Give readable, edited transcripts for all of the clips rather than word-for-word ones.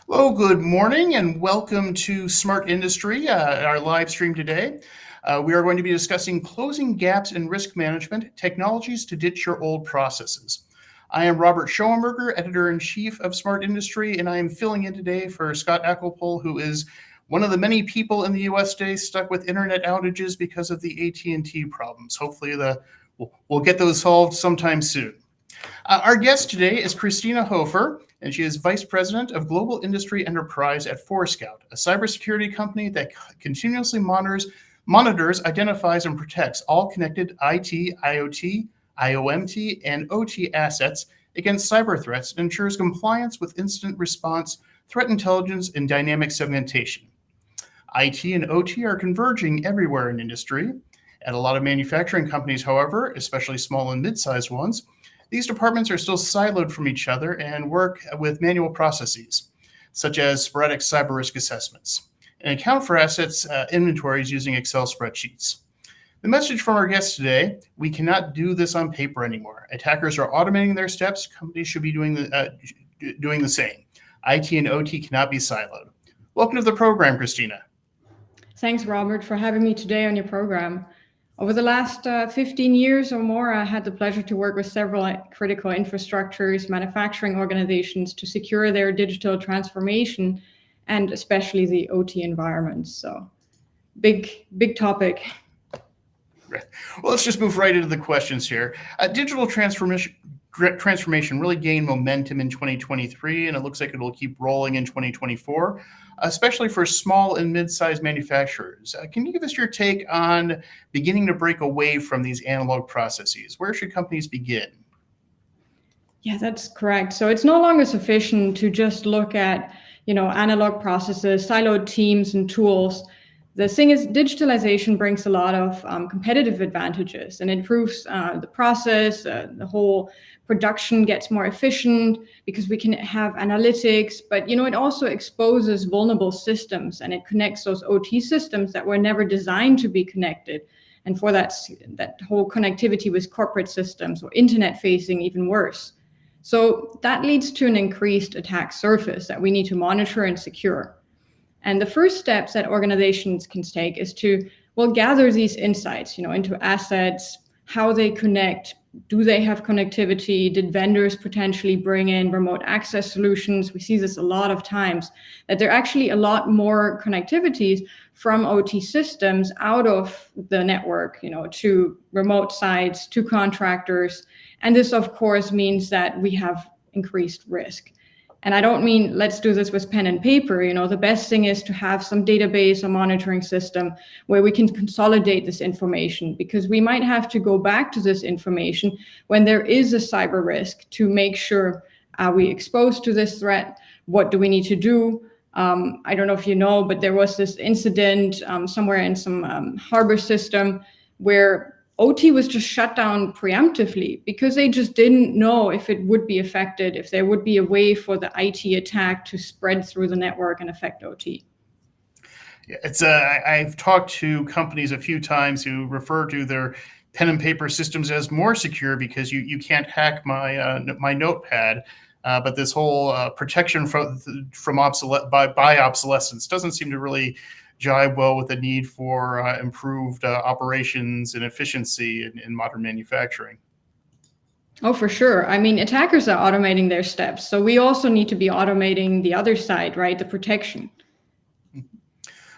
Hello, good morning, and welcome to Smart Industry, our live stream today. We are going to be discussing closing gaps in risk management, technologies to ditch your old processes. I am Robert Schoenberger, Editor-in-Chief of Smart Industry, and I am filling in today for Scott Achelpohl, who is one of the many people in the U.S. today stuck with internet outages because of the AT&T problems. Hopefully we'll get those solved sometime soon. Our guest today is Christina Hoefer, and she is Vice President of Global Industry Enterprise at Forescout, a cybersecurity company that continuously monitors, identifies, and protects all connected IT, IoT, IOMT, and OT assets against cyber threats and ensures compliance with incident response, threat intelligence, and dynamic segmentation. IT and OT are converging everywhere in industry. At a lot of manufacturing companies, however, especially small and mid-sized ones, these departments are still siloed from each other and work with manual processes, such as sporadic cyber risk assessments, and account for assets inventories using Excel spreadsheets. The message from our guest today: we cannot do this on paper anymore. Attackers are automating their steps. Companies should be doing the same. IT and OT cannot be siloed. Welcome to the program, Christina. Thanks, Robert, for having me today on your program. Over the last 15 years or more, I had the pleasure to work with several critical infrastructures, manufacturing organizations to secure their digital transformation, and especially the OT environments. So big topic. Well, let's just move right into the questions here. Digital transformation really gained momentum in 2023, and it looks like it'll keep rolling in 2024, especially for small and mid-sized manufacturers. Can you give us your take on beginning to break away from these analog processes? Where should companies begin? Yeah, that's correct. So it's no longer sufficient to just look at, analog processes, siloed teams and tools. The thing is, digitalization brings a lot of competitive advantages and improves the process. The whole production gets more efficient because we can have analytics, but it also exposes vulnerable systems, and it connects those OT systems that were never designed to be connected. And for that whole connectivity with corporate systems or internet facing, even worse. So that leads to an increased attack surface that we need to monitor and secure. And the first steps that organizations can take is to, gather these insights, into assets, how they connect. Do they have connectivity? Did vendors potentially bring in remote access solutions? We see this a lot of times, that there are actually a lot more connectivities from OT systems out of the network, to remote sites, to contractors. And this, of course, means that we have increased risk. And I don't mean let's do this with pen and paper. The best thing is to have some database or monitoring system where we can consolidate this information, because we might have to go back to this information when there is a cyber risk to make sure, are we exposed to this threat? What do we need to do? I don't know if you know, but there was this incident somewhere in some harbor system where OT was just shut down preemptively because they just didn't know if it would be affected, if there would be a way for the IT attack to spread through the network and affect OT. Yeah, I've talked to companies a few times who refer to their pen and paper systems as more secure because you can't hack my notepad. But this whole protection from obsolescence doesn't seem to really jibe well with the need for improved operations and efficiency in modern manufacturing. Oh, for sure. I mean, attackers are automating their steps. So we also need to be automating the other side, right? The protection.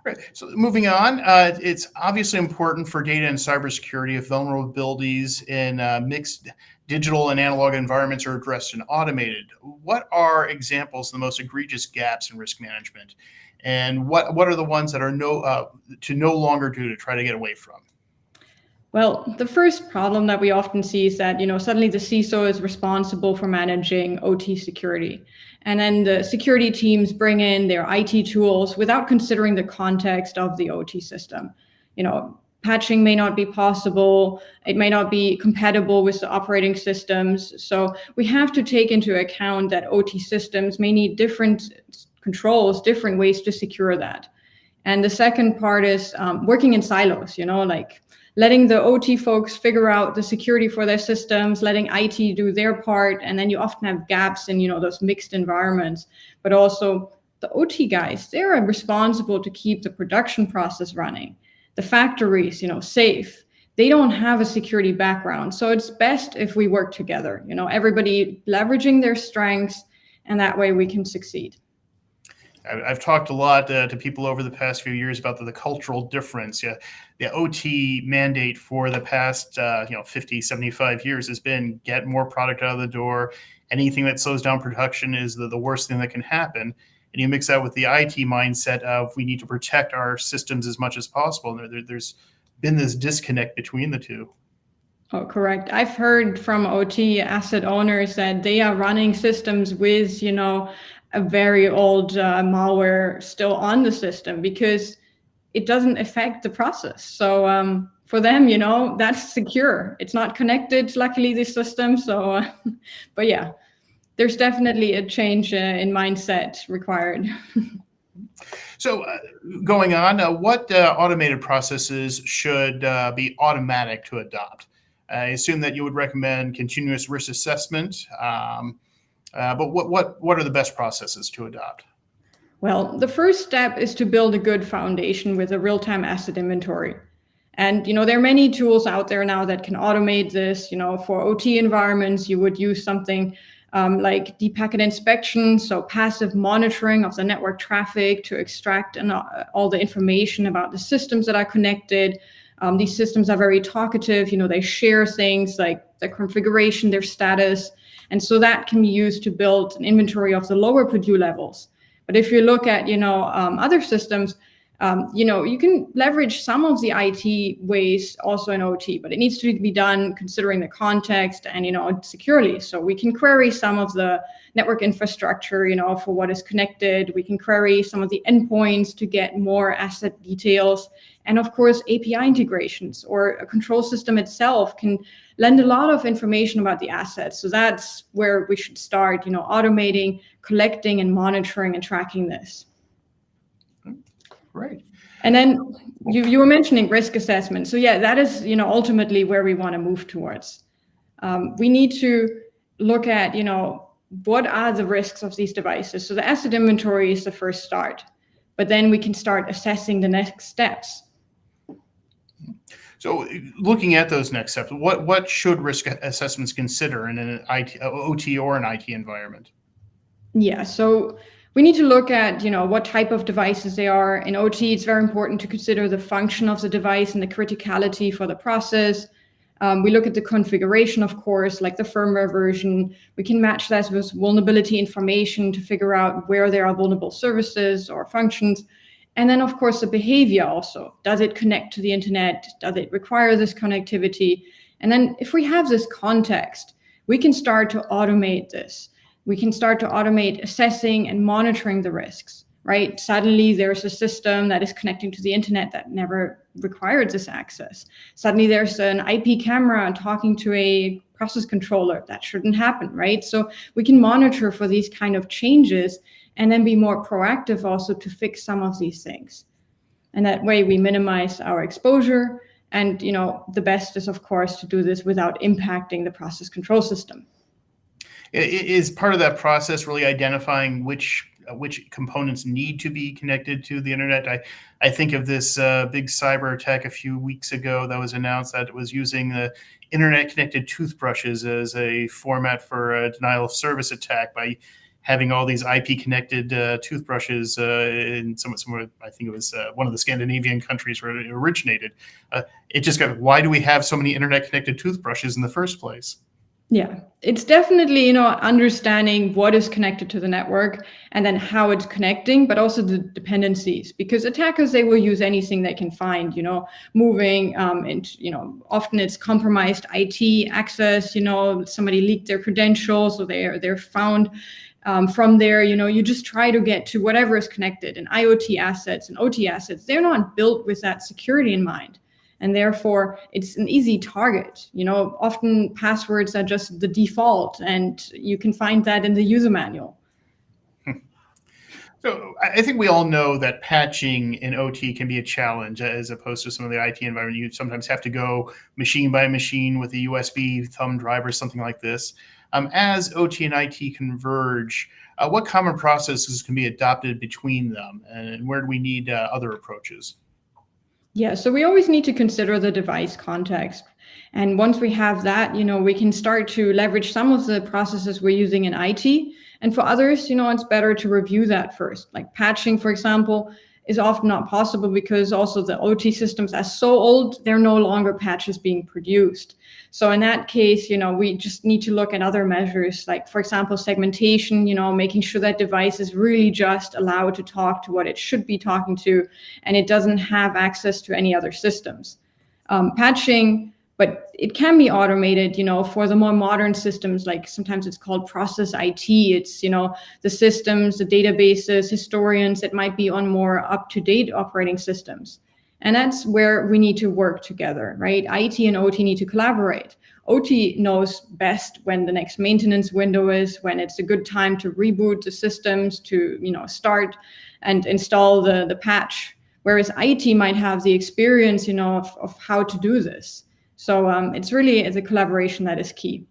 Right. So moving on, it's obviously important for data and cybersecurity if vulnerabilities in mixed digital and analog environments are addressed and automated. What are examples of the most egregious gaps in risk management? And what are the ones that are no longer do to try to get away from? Well, the first problem that we often see is that, suddenly the CISO is responsible for managing OT security. And then the security teams bring in their IT tools without considering the context of the OT system. Patching may not be possible. It may not be compatible with the operating systems. So we have to take into account that OT systems may need different controls, different ways to secure that. And the second part is working in silos, like letting the OT folks figure out the security for their systems, letting IT do their part, and then you often have gaps in, those mixed environments. But also the OT guys, they're responsible to keep the production process running, the factories, safe. They don't have a security background. So it's best if we work together, everybody leveraging their strengths, and that way we can succeed. I've talked a lot to people over the past few years about the cultural difference. Yeah, the OT mandate for the past 50, 75 years has been get more product out of the door. Anything that slows down production is the worst thing that can happen. And you mix that with the IT mindset of we need to protect our systems as much as possible. And there's been this disconnect between the two. Oh, correct. I've heard from OT asset owners that they are running systems with, a very old malware still on the system because it doesn't affect the process. So for them, that's secure. It's not connected, luckily, this system. So, but yeah, there's definitely a change in mindset required. So going on, what automated processes should be automatic to adopt? I assume that you would recommend continuous risk assessment, but what are the best processes to adopt? Well, the first step is to build a good foundation with a real-time asset inventory. And, there are many tools out there now that can automate this. For OT environments, you would use something like deep packet inspection, so passive monitoring of the network traffic to extract all the information about the systems that are connected. These systems are very talkative. They share things like their configuration, their status. And so that can be used to build an inventory of the lower Purdue levels. But if you look at, other systems, you can leverage some of the IT ways also in OT, but it needs to be done considering the context and, securely. So we can query some of the network infrastructure, for what is connected. We can query some of the endpoints to get more asset details. And of course, API integrations or a control system itself can lend a lot of information about the assets. So that's where we should start, automating, collecting and monitoring and tracking this. Great. And then you were mentioning risk assessment. So yeah, that is, ultimately where we want to move towards. We need to look at, what are the risks of these devices? So the asset inventory is the first start, but then we can start assessing the next steps. So looking at those next steps, what should risk assessments consider in an OT or an IT environment? Yeah, so we need to look at, what type of devices they are. In OT, it's very important to consider the function of the device and the criticality for the process. We look at the configuration, of course, like the firmware version. We can match that with vulnerability information to figure out where there are vulnerable services or functions. And then, of course, the behavior also. Does it connect to the internet? Does it require this connectivity? And then if we have this context, we can start to automate this. We can start to automate assessing and monitoring the risks, right? Suddenly there's a system that is connecting to the internet that never required this access. Suddenly there's an IP camera talking to a process controller. That shouldn't happen, right? So we can monitor for these kind of changes and then be more proactive also to fix some of these things. And that way we minimize our exposure. And, the best is, of course, to do this without impacting the process control system. Is part of that process really identifying which components need to be connected to the internet? I think of this big cyber attack a few weeks ago that was announced that it was using the internet connected toothbrushes as a format for a denial of service attack by having all these IP connected toothbrushes in somewhere, I think it was one of the Scandinavian countries where it originated. It just got, why do we have so many internet connected toothbrushes in the first place? Yeah, it's definitely, understanding what is connected to the network and then how it's connecting, but also the dependencies, because attackers, they will use anything they can find, moving, and, often it's compromised IT access, somebody leaked their credentials, so they're found. From there, you just try to get to whatever is connected. And IoT assets and OT assets, they're not built with that security in mind. And therefore, it's an easy target. Often passwords are just the default, and you can find that in the user manual. So I think we all know that patching in OT can be a challenge as opposed to some of the IT environment. You sometimes have to go machine by machine with a USB thumb drive or something like this. As OT and IT converge, what common processes can be adopted between them, and where do we need other approaches? Yeah, so we always need to consider the device context. And once we have that, we can start to leverage some of the processes we're using in IT. And for others, it's better to review that first. Like patching, for example, is often not possible because also the OT systems are so old, they're no longer patches being produced. So in that case, we just need to look at other measures, like, for example, segmentation, making sure that device is really just allowed to talk to what it should be talking to, and it doesn't have access to any other systems. Patching, but it can be automated, for the more modern systems, like sometimes it's called process IT. It's, the systems, the databases, historians, it might be on more up-to-date operating systems. And that's where we need to work together, right? IT and OT need to collaborate. OT knows best when the next maintenance window is, when it's a good time to reboot the systems, to start and install the patch. Whereas IT might have the experience, of how to do this. So it's really the collaboration that is key.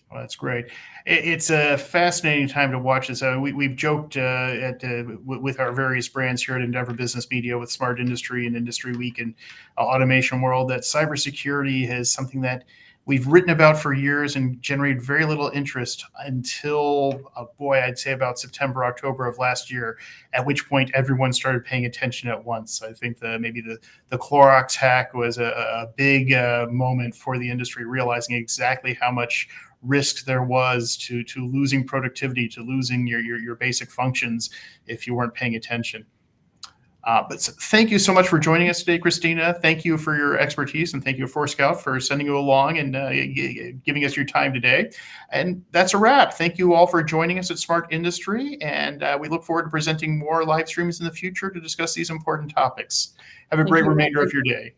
Well, that's great. It's a fascinating time to watch this. We've joked with our various brands here at Endeavor Business Media with Smart Industry and Industry Week and Automation World that cybersecurity is something that we've written about for years and generated very little interest until, I'd say about September, October of last year, at which point everyone started paying attention at once. I think maybe the Clorox hack was a big moment for the industry, realizing exactly how much risk there was to losing productivity, to losing your basic functions if you weren't paying attention. But thank you so much for joining us today, Christina. Thank you for your expertise, and thank you, Forescout, for sending you along and giving us your time today. And that's a wrap. Thank you all for joining us at Smart Industry, and we look forward to presenting more live streams in the future to discuss these important topics. Have a great remainder of your day.